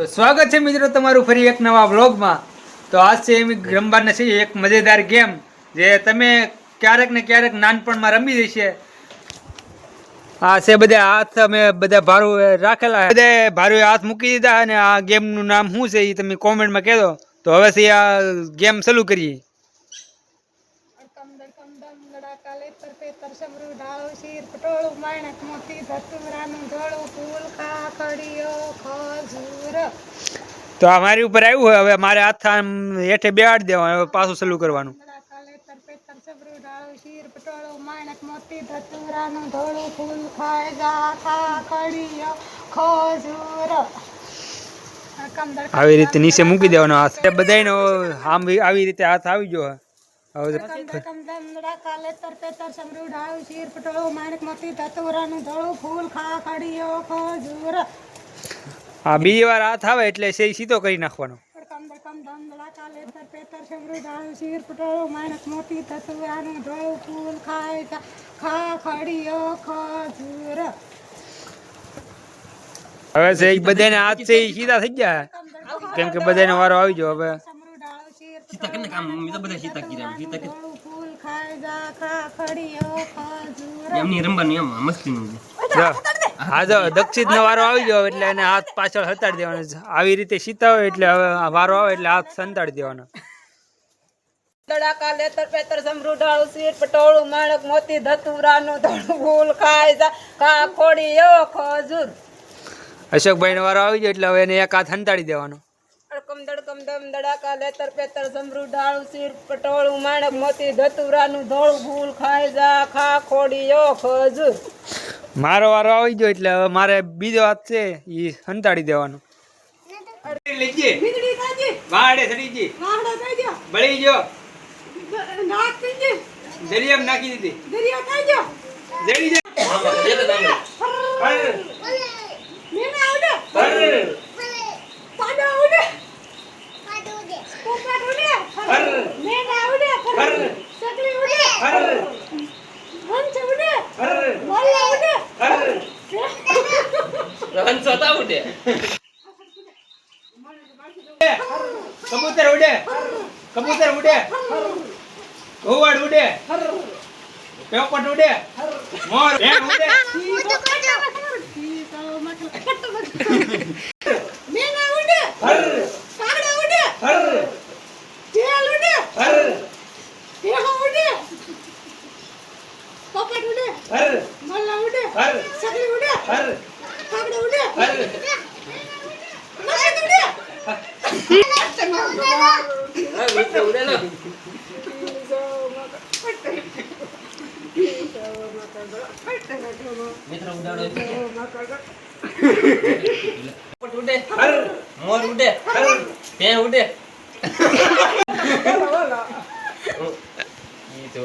સ્વાગત છે મિત્રો તમારું ફરી એક નવા વ્લોગમાં। તો આજ છે એમ રમવાના છે એક મજેદાર ગેમ જે તમે ક્યારેક ને ક્યારેક નાનપણમાં રમી હશે। આ છે બધા હાથ અમે બધા ભારું રાખેલા બધા ભારું હાથ મૂકી દીધા અને આ ગેમનું નામ શું છે એ તમે કોમેન્ટમાં કહેજો। તો હવેથી આ ગેમ ચાલુ કરીએ। તો અમારી ઉપર આવ્યું હોય હવે મારે હાથ હેઠે બેહાડી દેવાનું હવે પાછું ચાલુ કરવાનું। આવી રીતે નીચે મૂકી દેવાનો હાથ બધાયનો આમ આવી રીતે હાથ આવી ગયો। હા બીજી વાર હાથ આવે એટલે સીધો કરી નાખવાનો। હવે છે બધાને હાથ છે સીધા થઈ ગયા કેમ કે બધાનો વારો આવી ગયો। હવે હા જો દક્ષિત નો વારો આવી ગયો એટલે એને હાથ પાછળ હટાડી દેવાનો। આવી રીતે સીતા હોય એટલે હવે વારો આવે એટલે હાથ સંતાડી દેવાનો। અશોકભાઈ નો વારો આવી ગયો એટલે હવે એને એક હાથ સંતાડી દેવાનો। મારો વારો આવી ગયો એટલે હવે મારે બીજો હાથ છે એ સંતાડી દેવાનો। દરિયામાં નાખી દીધી કબૂતર ઉડે કબૂતર ઉડે ઘોવાડ ઉડે પેપટ ઉડે મોર ઉડે મેના ઉડે કાગડા ઉડે ચેલ ઉડે પેહો ઉડે પોપટ ઉડે મોલા ઉડે સગલી ઉડે કાગડા ઉડે મોર ઉડે પે ઉડે ઈ તો